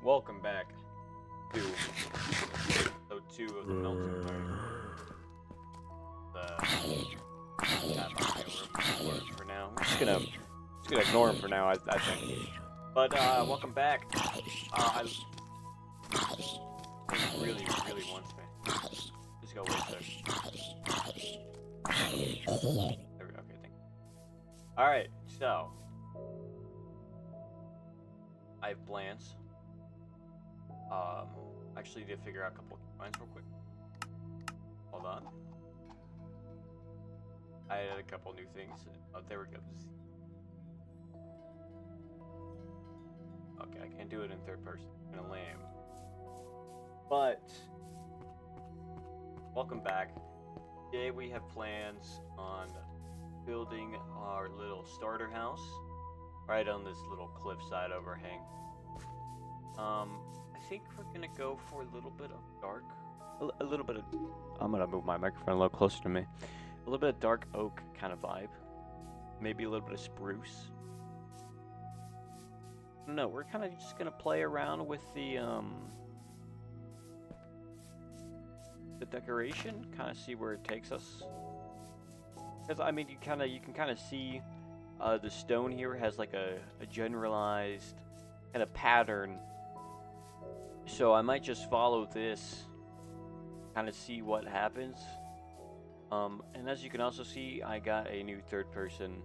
Welcome back to episode 2 of the Melting Party. Tap on my words for now. I'm just gonna ignore him for now, I think. But welcome back. He really wants me. Just go wait there. There we go. Okay, thank you. Alright, so I have plans. Actually need to figure out a couple of lines real quick. Hold on. I added a couple new things. Oh, there we go. Okay, I can't do it in third person. It's kinda lame. But welcome back. Today we have plans on building our little starter house right on this little cliffside overhang. I think we're gonna go for a little bit of dark, a little bit of. I'm gonna move my microphone a little closer to me. A little bit of dark oak kind of vibe, maybe a little bit of spruce. No, we're kind of just gonna play around with the decoration, kind of see where it takes us. Because I mean, you can kind of see the stone here has like a generalized kind of pattern. So I might just follow this, kind of see what happens. And as you can also see, I got a new third person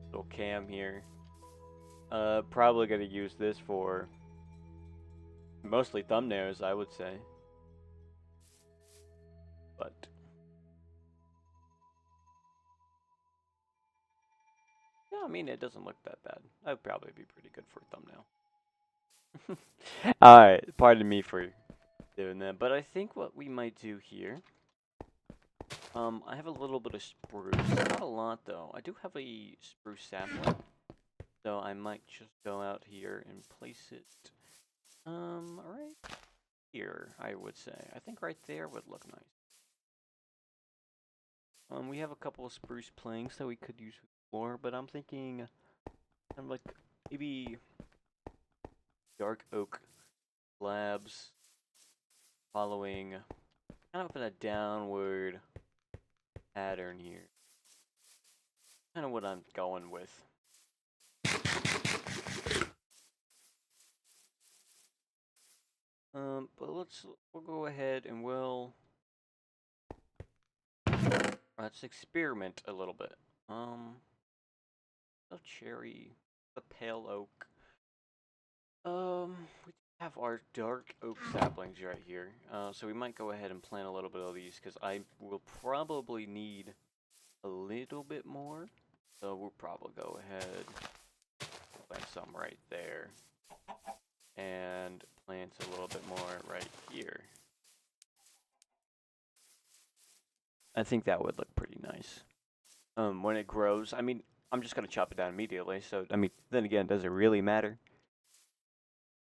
little cam here. Probably gonna use this for mostly thumbnails, I would say. But yeah, I mean, it doesn't look that bad. That'd probably be pretty good for a thumbnail. Alright, pardon me for doing that, but I think what we might do here, I have a little bit of spruce, not a lot though. I do have a spruce sapling, so I might just go out here and place it, right here, I would say. I think right there would look nice. We have a couple of spruce planks that we could use for the floor, but I'm thinking, kind of like, maybe dark oak slabs following kind of in a downward pattern here. Kind of what I'm going with. But we'll go ahead and let's experiment a little bit. The cherry, the pale oak. We have our dark oak saplings right here. So we might go ahead and plant a little bit of these because I will probably need a little bit more. So we'll probably go ahead, plant some right there, and plant a little bit more right here. I think that would look pretty nice. When it grows, I mean, I'm just gonna chop it down immediately. So I mean, then again, does it really matter?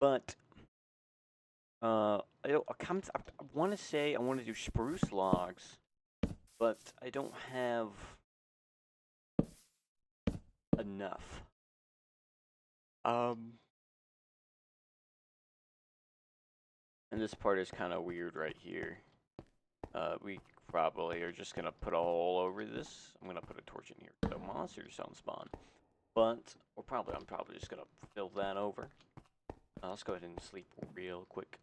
But I want to say I want to do spruce logs, but I don't have enough. And this part is kind of weird right here. We probably are just gonna put a hole over this. I'm gonna put a torch in here so monsters don't spawn. But I'm probably just gonna fill that over. Let's go ahead and sleep real quick.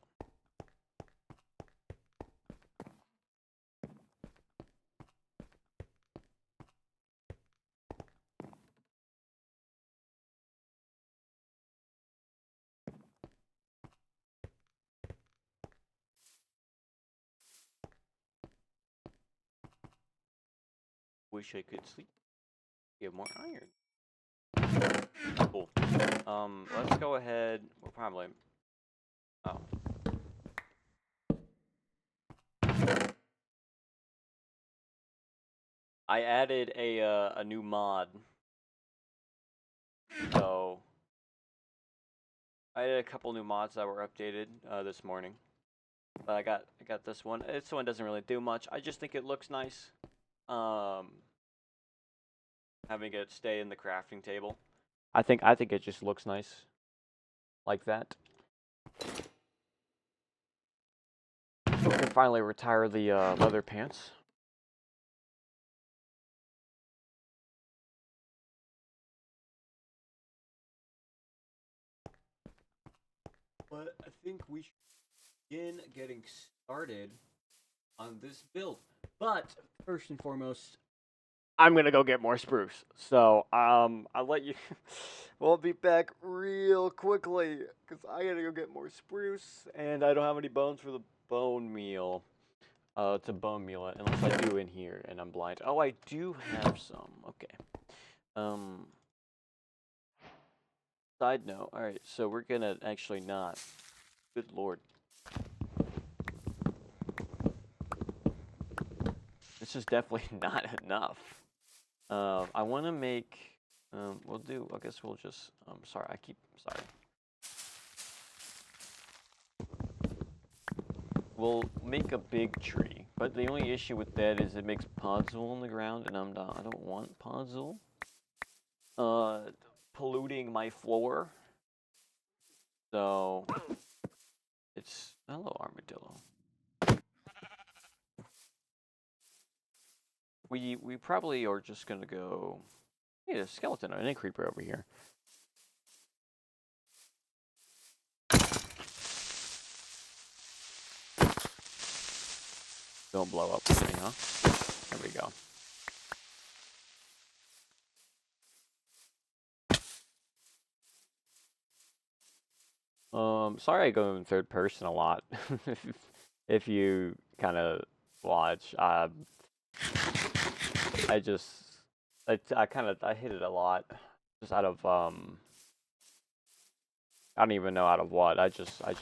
Wish I could sleep. Get more iron. Cool. Let's go ahead. We'll probably. Oh. I added a new mod. So I added a couple new mods that were updated this morning. But I got this one. This one doesn't really do much. I just think it looks nice. Having it stay in the crafting table. I think it just looks nice. like that. We can finally retire the leather pants. But I think we should begin getting started on this build. But first and foremost, I'm gonna go get more spruce. So I'll let you. We'll be back real quickly because I gotta go get more spruce, and I don't have any bones for the bone meal. To bone meal it unless I do in here, and I'm blind. Oh, I do have some. Okay. Side note. All right, so we're gonna actually not. Good lord. This is definitely not enough. I want to make. We'll do. I guess we'll just. Sorry, Sorry. We'll make a big tree, but the only issue with that is it makes podzol on the ground, and I don't want podzol. Polluting my floor. So it's hello armadillo. We probably are just gonna go. Hey, a skeleton and a creeper over here. Don't blow up with me, huh? There we go. Sorry I go in third person a lot. if you kind of watch, I hit it a lot, just out of I don't even know out of what. I just go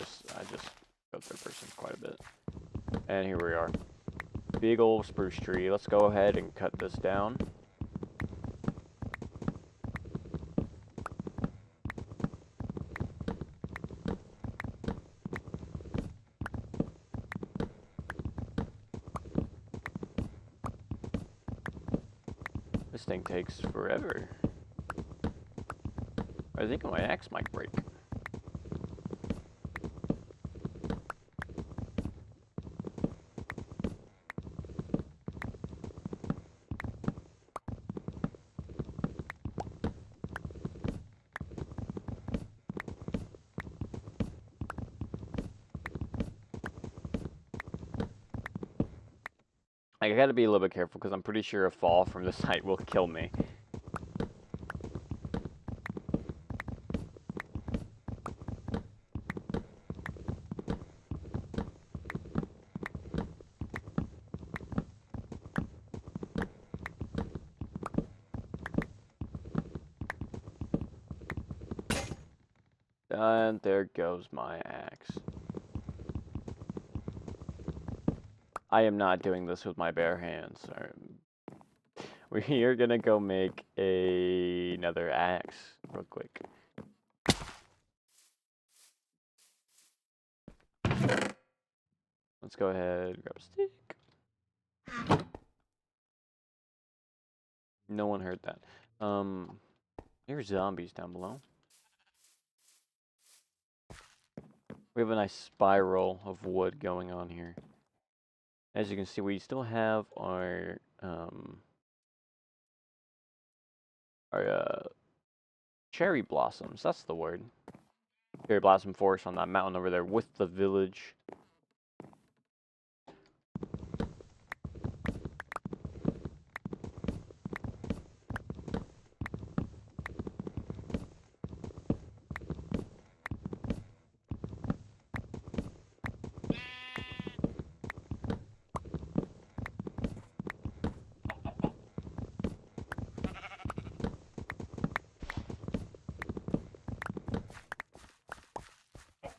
third person quite a bit. And here we are, big old spruce tree. Let's go ahead and cut this down. This thing takes forever. I think my axe might break. I gotta be a little bit careful because I'm pretty sure a fall from this height will kill me. And there goes my axe. I am not doing this with my bare hands. We are gonna go make another axe real quick. Let's go ahead, grab a stick. No one heard that. Here's zombies down below. We have a nice spiral of wood going on here. As you can see, we still have our cherry blossoms. That's the word. Cherry blossom forest on that mountain over there with the village.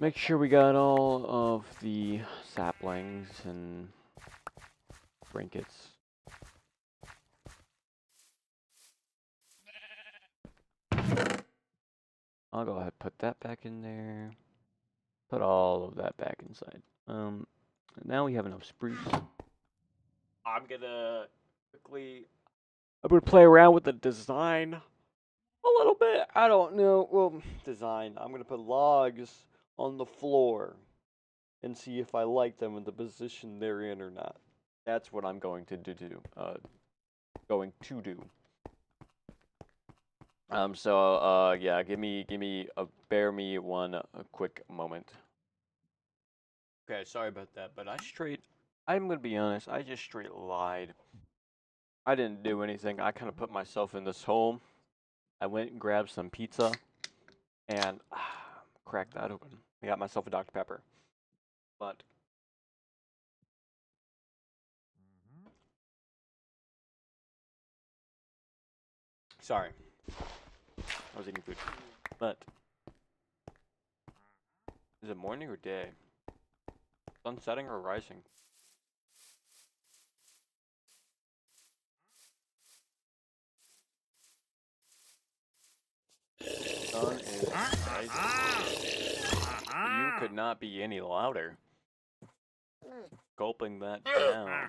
Make sure we got all of the saplings and trinkets. I'll go ahead and put that back in there. Put all of that back inside. Now we have enough spruce. I'm gonna play around with the design A little bit. I don't know. Well, design. I'm gonna put logs on the floor and see if I like them in the position they're in or not. That's what I'm going to do. Going to do. Yeah, bear me one a quick moment. Okay, sorry about that, but I'm gonna be honest, I just straight lied. I didn't do anything. I kind of put myself in this hole. I went and grabbed some pizza and cracked that open. I got myself a Dr. Pepper. But sorry, I was eating food. But is it morning or day? Sun setting or rising? Sun is rising. You could not be any louder. Gulping that down.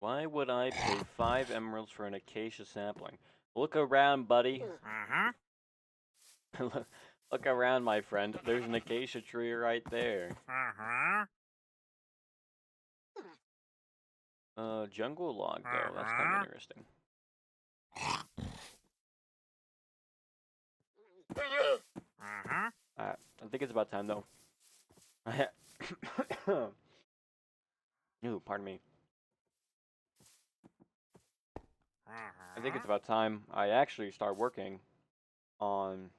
Why would I pay 5 emeralds for an acacia sapling? Look around, buddy. Look around, my friend. There's an acacia tree right there. Jungle log, though. That's kind of interesting. I think it's about time, though. Ooh, pardon me. I think it's about time I actually start working on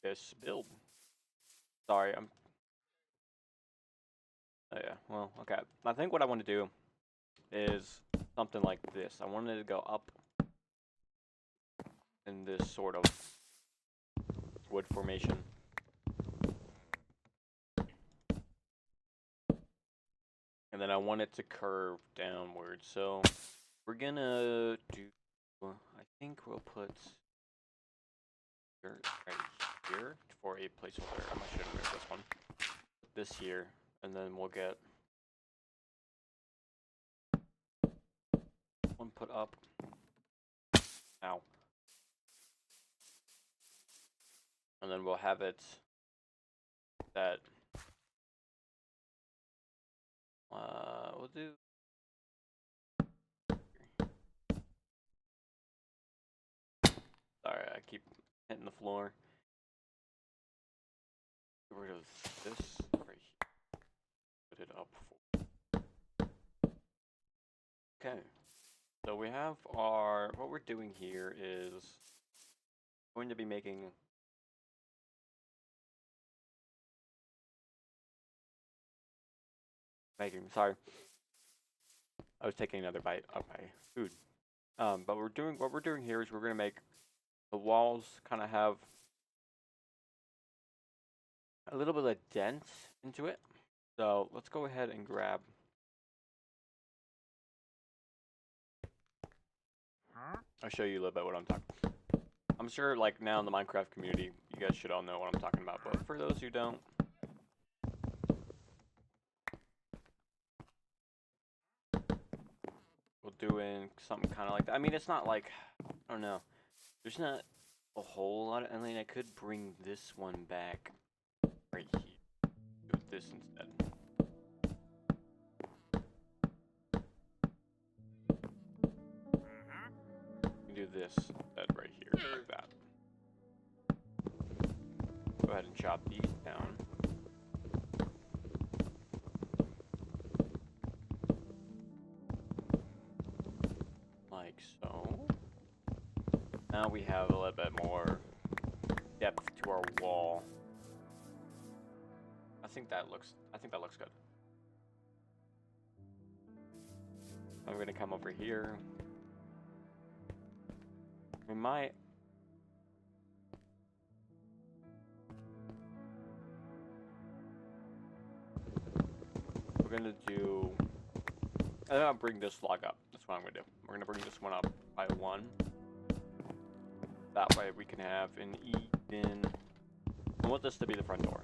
this build. Sorry, oh yeah, well, okay. I think what I want to do is something like this. I wanted to go up in this sort of wood formation. And then I want it to curve downward. So we're gonna do, I think we'll put dirt right here for a placeholder. I shouldn't move this one. Put this here, and then we'll get one put up. Ow. And then we'll have it that we'll do. Sorry, I keep hitting the floor. Get rid of this right here. Put it up. Okay. So we have what we're doing here is going to be making sorry. I was taking another bite of my food. But what we're doing here is we're gonna make the walls kind of have a little bit of dent into it. So let's go ahead and grab. I'll show you a little bit what I'm talking. I'm sure, like, now in the Minecraft community, you guys should all know what I'm talking about. But for those who don't, we'll do in something kind of like that. I mean, it's not like, I don't know. There's not a whole lot of. I mean, I could bring this one back right here. Do this instead. Do this instead right here, like that. Go ahead and chop these down. Like so. Now we have a little bit more depth to our wall. I think that looks good. I'm gonna come over here. We might. We're gonna do. I'll bring this log up. That's what I'm gonna do. We're gonna bring this one up by 1. That way we can have an even. I want this to be the front door.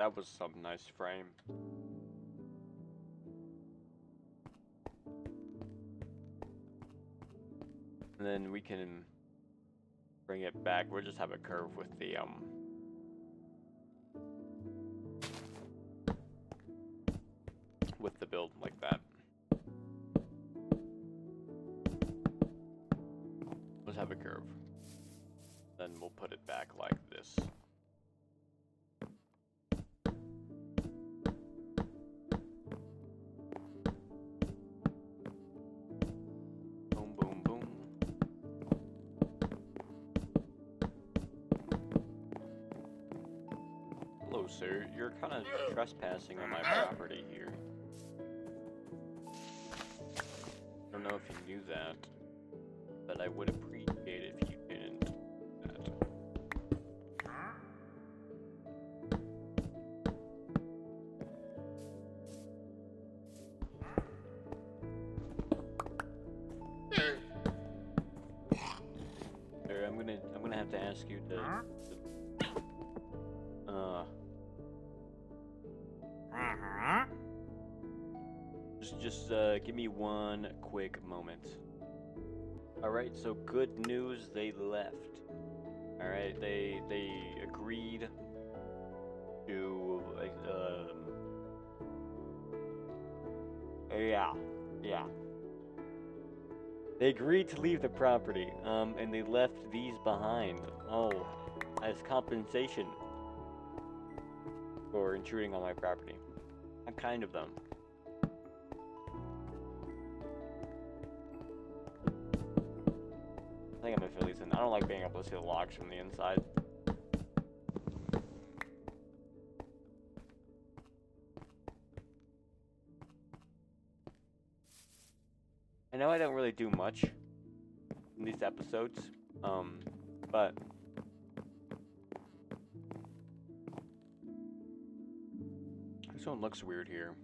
That was some nice frame. And then we can bring it back. We'll just have a curve with the build like that. Let's have a curve. Then we'll put it back like this. Boom, boom, boom. Hello, sir. You're kind of trespassing on my property here. I don't know if you knew that, but I would appreciate it if you didn't do that. Sir, I'm gonna have to ask you to just give me one quick moment. Alright, so good news, they left. Alright, they agreed to yeah. They agreed to leave the property, and they left these behind. Oh, as compensation for intruding on my property. I'm kind of them. I think I'm a Phillies, and I don't like being able to see the locks from the inside. I know I don't really do much in these episodes, but this one looks weird here.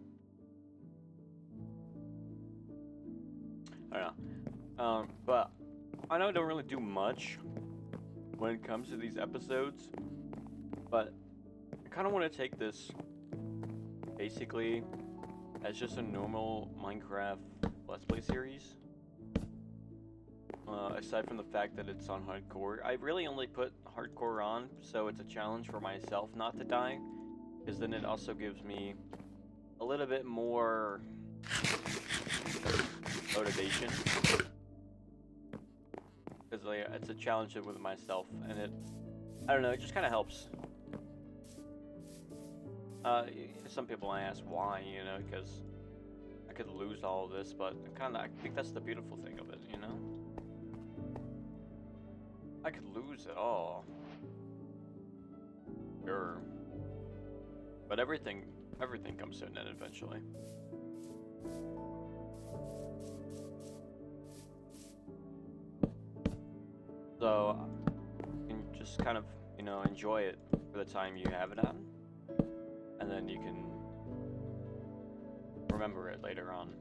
I don't know. But I know I don't really do much when it comes to these episodes, but I kind of want to take this basically as just a normal Minecraft Let's Play series. Aside from the fact that it's on hardcore, I really only put hardcore on, so it's a challenge for myself not to die, because then it also gives me a little bit more motivation. Because it's a challenge with myself, and I don't know, it just kind of helps. Some people I ask why, you know, because I could lose all of this, but I think that's the beautiful thing of it, you know? I could lose it all. Sure. But everything comes to an end eventually. So, you can just kind of, you know, enjoy it for the time you have it on. And then you can remember it later on.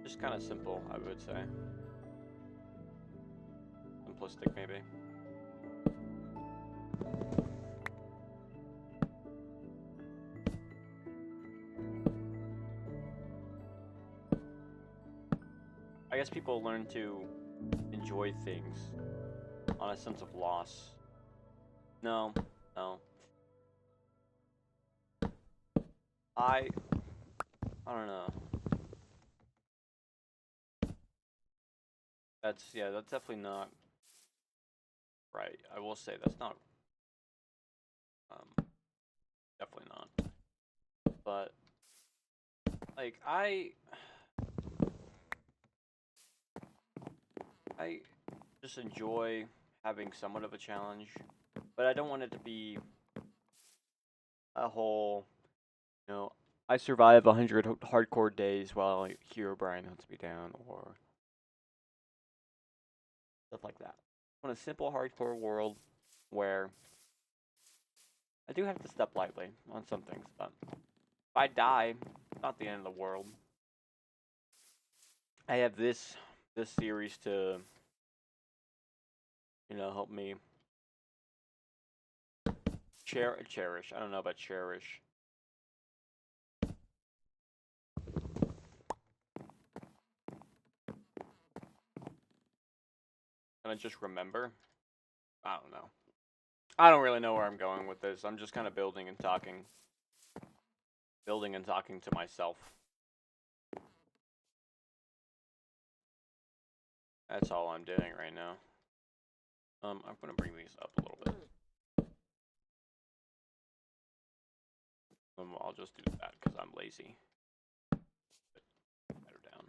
Just kind of simple, I would say. Simplistic, maybe. I guess people learn to enjoy things on a sense of loss. No. I don't know. That's definitely not right. I will say that's not definitely not. But like I just enjoy having somewhat of a challenge, but I don't want it to be a whole, you know, I survive 100 hardcore days while Herobrine hunts me down, or stuff like that. I want a simple hardcore world where I do have to step lightly on some things, but if I die, it's not the end of the world. I have this series to you know, help me cherish. I don't know about cherish. Can I just remember? I don't know. I don't really know where I'm going with this. I'm just kind of building and talking. Building and talking to myself. That's all I'm doing right now. I'm gonna bring these up a little bit. I'll just do that because I'm lazy. Better down.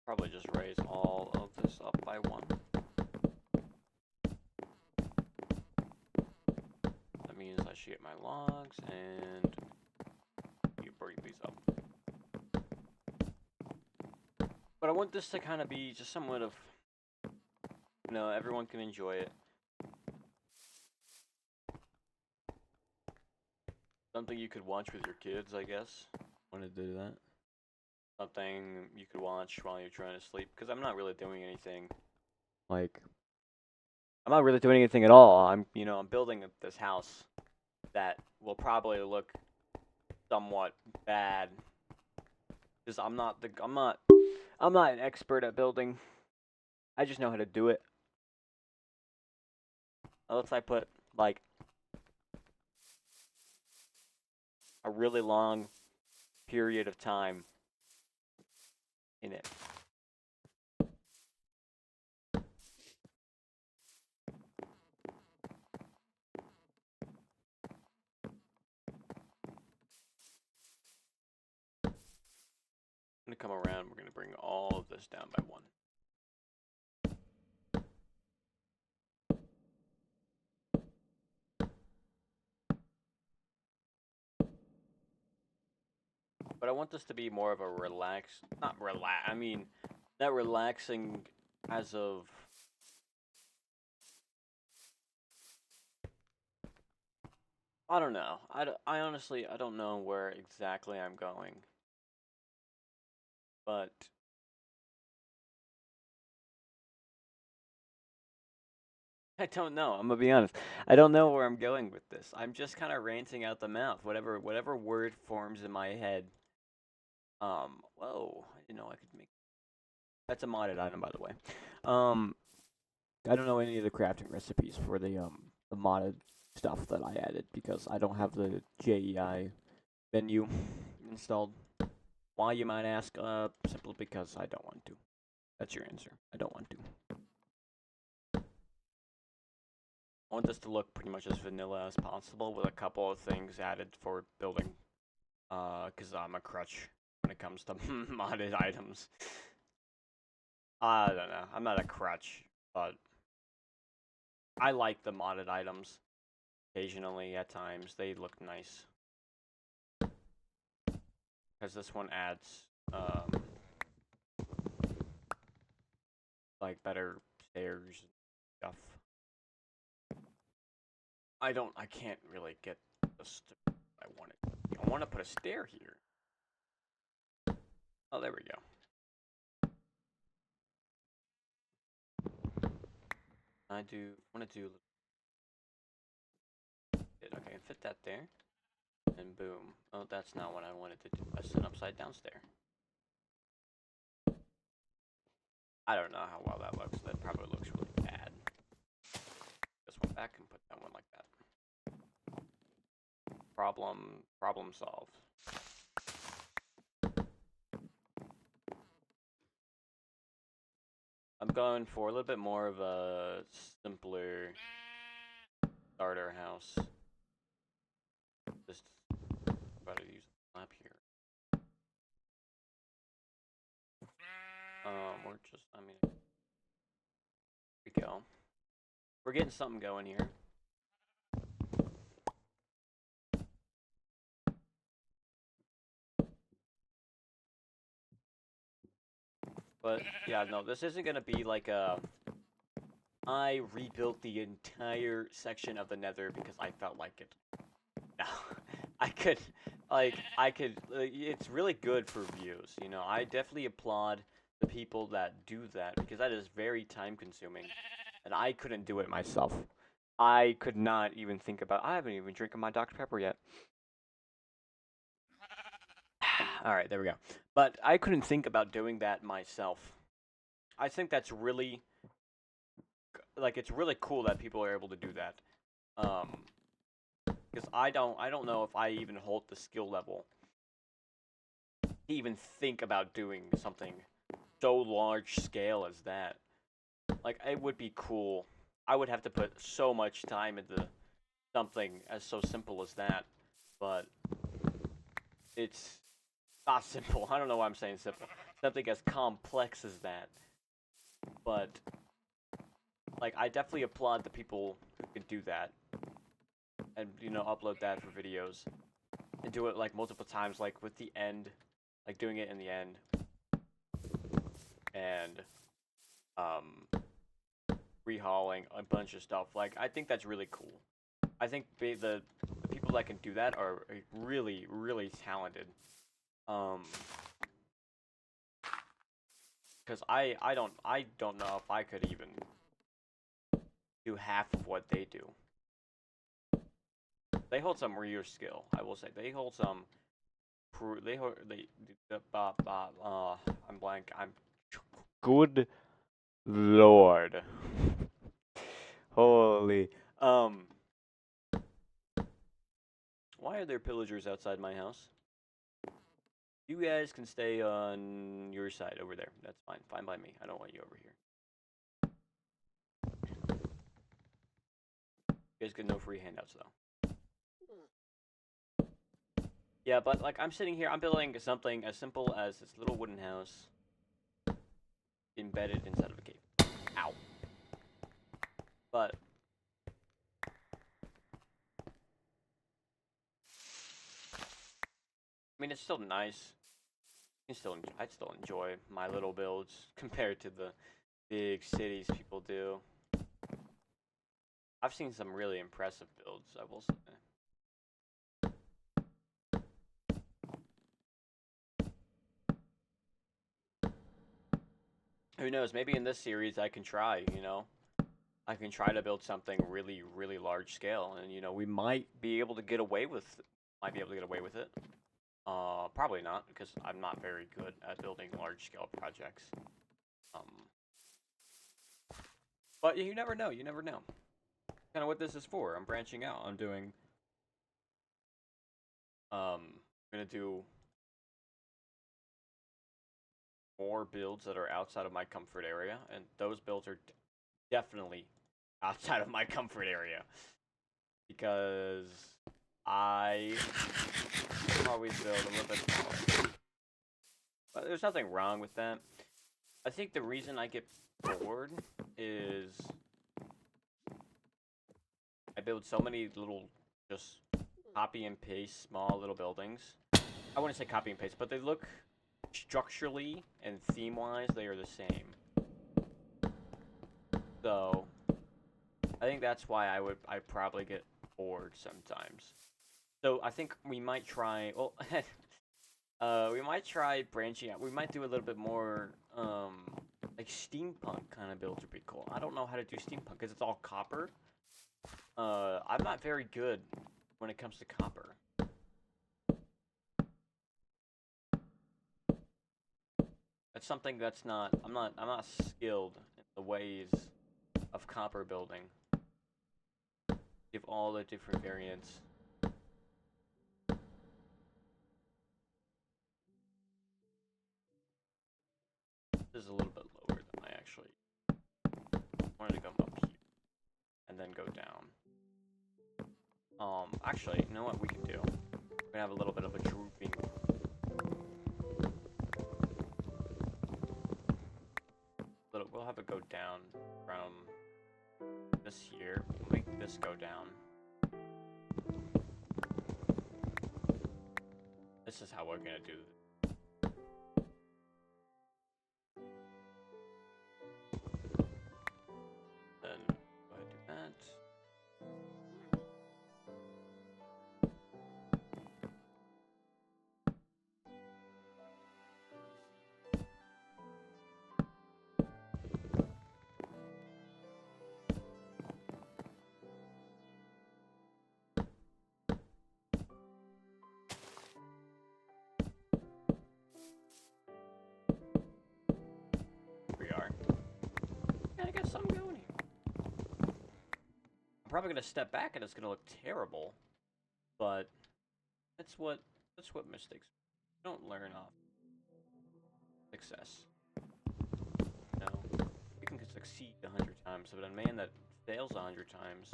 Probably just raise all of this up by 1. That means I should get my logs and you bring these up. But I want this to kind of be just somewhat of, you know, everyone can enjoy it. Something you could watch with your kids, I guess. Wanted to do that. Something you could watch while you're trying to sleep, because I'm not really doing anything. Like, I'm not really doing anything at all. I'm building this house that will probably look somewhat bad, because I'm not an expert at building. I just know how to do it. Unless I put like a really long period of time in it. I'm gonna come around, we're gonna bring all of this down by 1. But I want this to be more of a not relaxing as of, I don't know. I honestly, I don't know where exactly I'm going. But I don't know. I'm gonna be honest. I don't know where I'm going with this. I'm just kind of ranting out the mouth. Whatever word forms in my head. Whoa. I didn't know I could make. That's a modded item, by the way. I don't know any of the crafting recipes for the modded stuff that I added because I don't have the JEI menu installed. Why, you might ask? Simply because I don't want to. That's your answer. I don't want to. I want this to look pretty much as vanilla as possible with a couple of things added for building. Because I'm a crutch when it comes to modded items. I don't know. I'm not a crutch, but I like the modded items. Occasionally, at times, they look nice. Because this one adds, like, better stairs and stuff. I can't really get this to, I want to put a stair here. Oh, there we go. I want to do, okay, fit that there. And boom. Oh, that's not what I wanted to do. That's an upside down stair. I don't know how well that looks. That probably looks really bad. This one back and put that one like that. Problem solved. I'm going for a little bit more of a simpler starter house. Just better use the map here. We're just, here we go. We're getting something going here. But yeah, no, this isn't gonna be like a. I rebuilt the entire section of the Nether because I felt like it. No, I could, it's really good for views, you know. I definitely applaud the people that do that because that is very time consuming, and I couldn't do it myself. I could not even think about. I haven't even drinking my Dr. Pepper yet. All right, there we go. But I couldn't think about doing that myself. I think that's really it's really cool that people are able to do that. Because I don't know if I even hold the skill level to even think about doing something so large scale as that. Like, it would be cool. I would have to put so much time into something as so simple as that, but it's not simple. I don't know why I'm saying simple. Something as complex as that. But, like, I definitely applaud the people who can do that and, you know, upload that for videos and do it, like, multiple times, like, with the end, like, doing it in the end. And, rehauling a bunch of stuff. Like, I think that's really cool. I think the people that can do that are really, really talented. Because I don't know if I could even do half of what they do. They hold some real skill, I will say. They hold some. I'm blank. I'm. Good lord. Holy. Why are there pillagers outside my house? You guys can stay on your side over there. That's fine. Fine by me. I don't want you over here. You guys get no free handouts, though. Yeah, but, like, I'm sitting here. I'm building something as simple as this little wooden house embedded inside of a cave. Ow. But I mean, it's still nice. I'd still enjoy my little builds compared to the big cities people do. I've seen some really impressive builds, I will say. Who knows? Maybe in this series I can try, you know? I can try to build something really, really large scale, and, you know, we might be able to get away with it. Probably not, because I'm not very good at building large scale projects. But you never know. You never know. Kind of what this is for. I'm branching out. I'm gonna do more builds that are outside of my comfort area, and those builds are definitely outside of my comfort area because I always build a little bit smaller. But there's nothing wrong with that. I think the reason I get bored is I build so many little just copy and paste small little buildings. I wouldn't say copy and paste, but they look structurally and theme-wise, they are the same. So I think that's why I probably get bored sometimes. So I think we might try. Well, we might try branching out. We might do a little bit more like steampunk kind of builds would be cool. I don't know how to do steampunk because it's all copper. I'm not very good when it comes to copper. That's something that's not. I'm not skilled in the ways of copper building. Give all the different variants. This is a little bit lower than I actually wanted to go up here and then go down. Actually, you know what we can do? We're gonna have a little bit of a drooping. We'll have it go down from this here. We'll make this go down. This is how we're gonna do it. Then go ahead and do that. I'm going here. I'm probably gonna step back and it's gonna look terrible, but that's what mistakes. You don't learn off success. No, you can succeed 100 times, but a man that fails 100 times,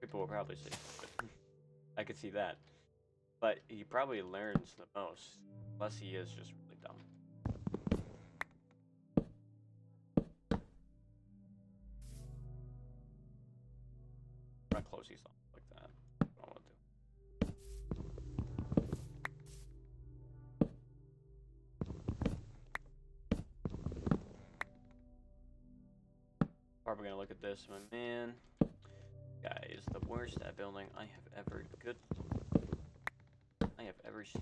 people will probably say stupid. I could see that, but he probably learns the most, unless he is just really dumb. I'm gonna close these off like that. I don't want to. Probably gonna look at this, my man. Guy is the worst at building I have ever seen.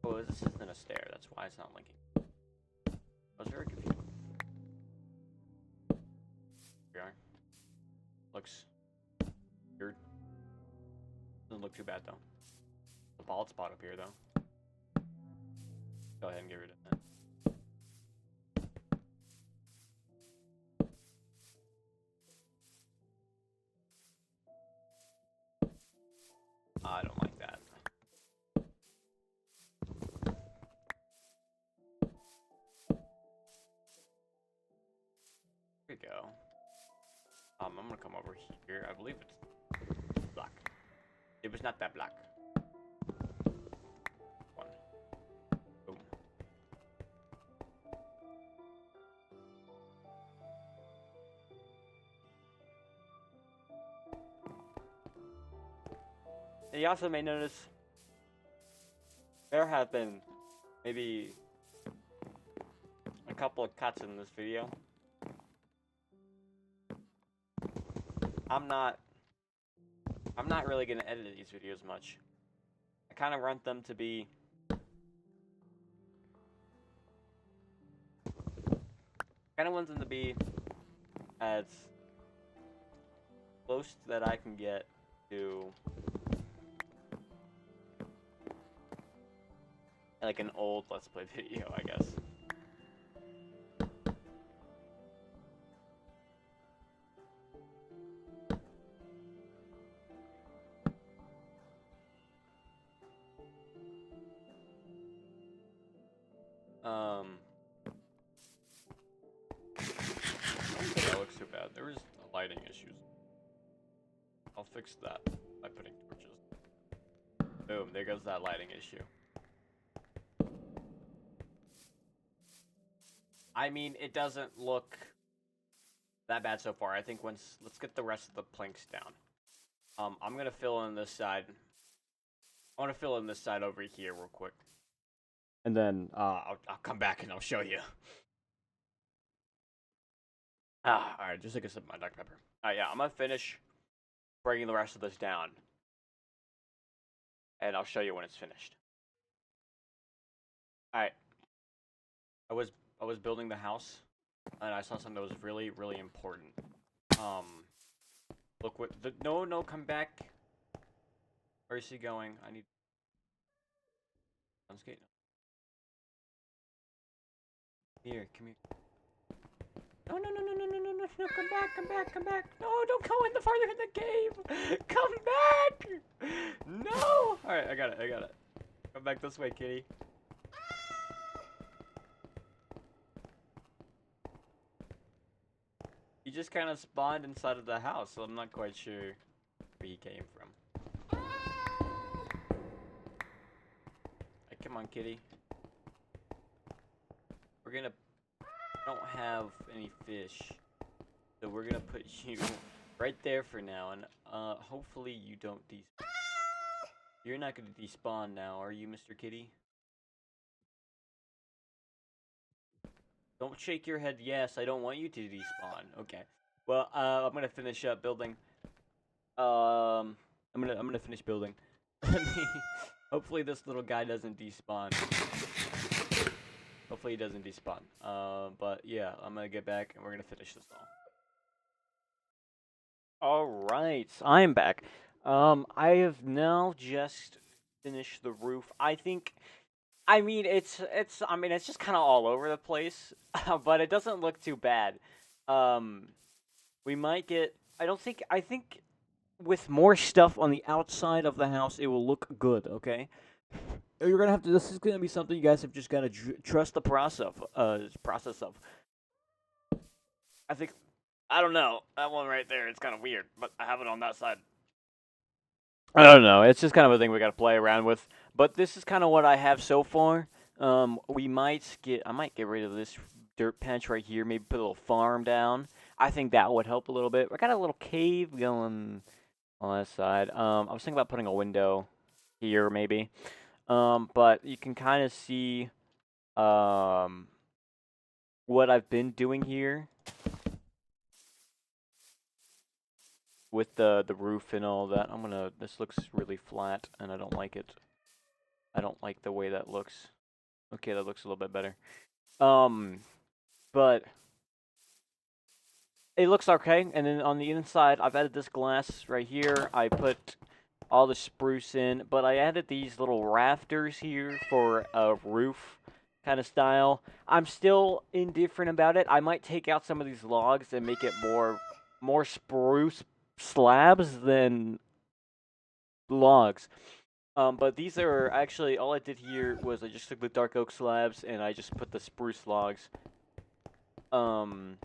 Oh, this isn't a stair. That's why it's not linking. I was very confused. Here we are. Looks weird. Doesn't look too bad though. The bald spot up here though. Go ahead and get rid of that. I don't like that. Here we go. I'm gonna come over here. I believe it's black. It was not that black. One. Boom. And you also may notice there have been maybe a couple of cuts in this video. I'm not really gonna edit these videos much. I kind of want them to be as close that I can get to like an old Let's Play video, I guess. I don't think that looks too bad. There was lighting issues. I'll fix that by putting torches. Boom, there goes that lighting issue. I mean, it doesn't look that bad so far. I think let's get the rest of the planks down. I'm gonna fill in this side. I want to fill in this side over here real quick. And then I'll come back and I'll show you. Alright, just take a sip of my Dr. Pepper. Alright, yeah, I'm gonna finish bringing the rest of this down. And I'll show you when it's finished. Alright. I was building the house, and I saw something that was really, really important. Look what no, come back. Where is he going? I need skate. Here, come here. No, come back. No, don't go in the farther in the cave. Come back. No. All right, I got it. Come back this way, kitty. He just kind of spawned inside of the house, so I'm not quite sure where he came from. Hey, come on, kitty. I don't have any fish, so we're gonna put you right there for now, and hopefully you don't despawn. You're not gonna despawn now, are you, Mr. Kitty? Don't shake your head yes, I don't want you to despawn. Okay. Well, I'm gonna finish up building. I'm gonna finish building. Hopefully this little guy doesn't despawn. Hopefully he doesn't despawn. But yeah, I'm gonna get back and we're gonna finish this all. Alright, I'm back. I have now just finished the roof. I think I mean, I mean, it's just kind of all over the place, but it doesn't look too bad. Um, we might get. I don't think. I think with more stuff on the outside of the house, it will look good. Okay. You're gonna have to. This is gonna be something you guys have just gotta trust the process of. Process of. I think. I don't know. That one right there. It's kind of weird, but I have it on that side. I don't know. It's just kind of a thing we got to play around with. But this is kind of what I have so far. We might get. I might get rid of this dirt patch right here. Maybe put a little farm down. I think that would help a little bit. We got a little cave going on this side. I was thinking about putting a window here, maybe. But you can kind of see what I've been doing here with the roof and all that. This looks really flat, and I don't like it. I don't like the way that looks. Okay, that looks a little bit better. But it looks okay. And then on the inside, I've added this glass right here. I put all the spruce in, but I added these little rafters here for a roof kind of style. I'm still indifferent about it. I might take out some of these logs and make it more spruce slabs than logs. But these are actually, all I did here was I just took the dark oak slabs and I just put the spruce logs. And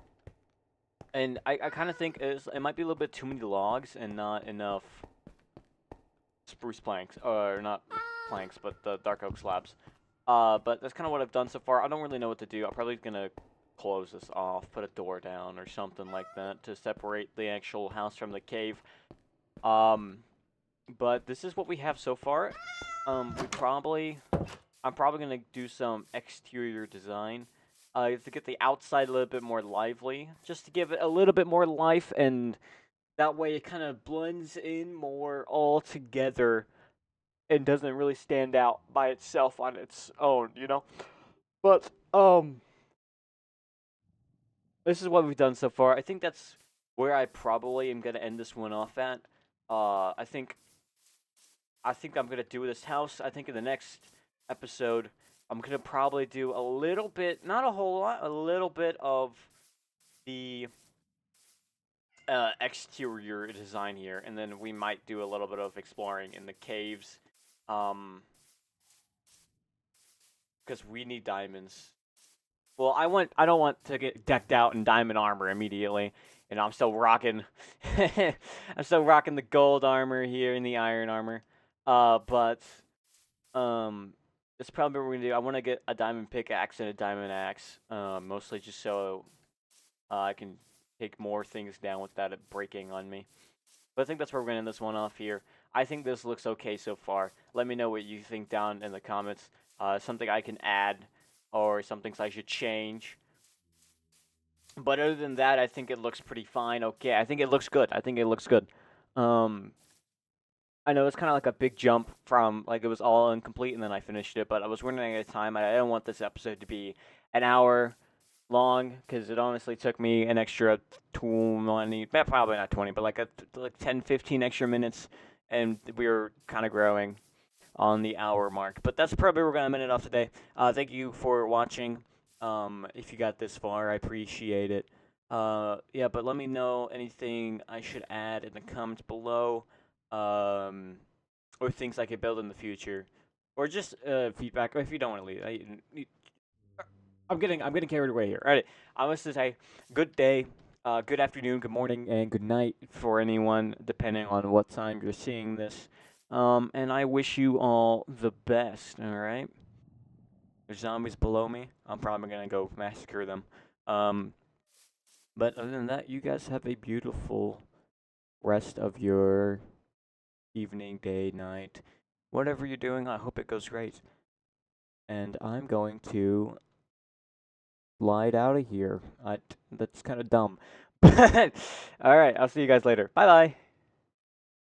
I kind of think it might be a little bit too many logs and not enough spruce planks, or not planks, but the dark oak slabs. But that's kind of what I've done so far. I don't really know what to do. I'm probably gonna close this off, put a door down or something like that to separate the actual house from the cave. But this is what we have so far. I'm probably gonna do some exterior design. To get the outside a little bit more lively, just to give it a little bit more life, and that way it kind of blends in more all together and doesn't really stand out by itself on its own, you know? But, this is what we've done so far. I think that's where I probably am gonna end this one off at. I think I'm gonna do this house. I think in the next episode, I'm gonna probably do a little bit, not a whole lot, a little bit of the exterior design here, and then we might do a little bit of exploring in the caves, because we need diamonds. Well, I don't want to get decked out in diamond armor immediately. And I'm still rocking, I'm still rocking the gold armor here and the iron armor. But that's probably what we're gonna do. I want to get a diamond pickaxe and a diamond axe, mostly just so I can take more things down without it breaking on me. But I think that's where we're gonna end this one off here. I think this looks okay so far. Let me know what you think down in the comments. Something I can add, or some things I should change. But other than that, I think it looks pretty fine. Okay, I think it looks good. I think it looks good. I know it's kind of like a big jump from, like, it was all incomplete and then I finished it, but I was running out of time. I didn't want this episode to be an hour long, because it honestly took me an extra 20, probably not 20, but like 10, 15 extra minutes, and we were kind of growing on the hour mark. But that's probably where we're going to end it off today. Thank you for watching. If you got this far, I appreciate it. Yeah, but let me know anything I should add in the comments below, or things I could build in the future, or just feedback. Or if you don't want to leave, I'm getting carried away here. All right, I want to say good day, good afternoon, good morning, and good night for anyone, depending on what time you're seeing this. And I wish you all the best. All right. There's zombies below me. I'm probably gonna go massacre them. But other than that, you guys have a beautiful rest of your evening, day, night, whatever you're doing. I hope it goes great. And I'm going to slide out of here. That's kind of dumb. All right, I'll see you guys later. Bye bye.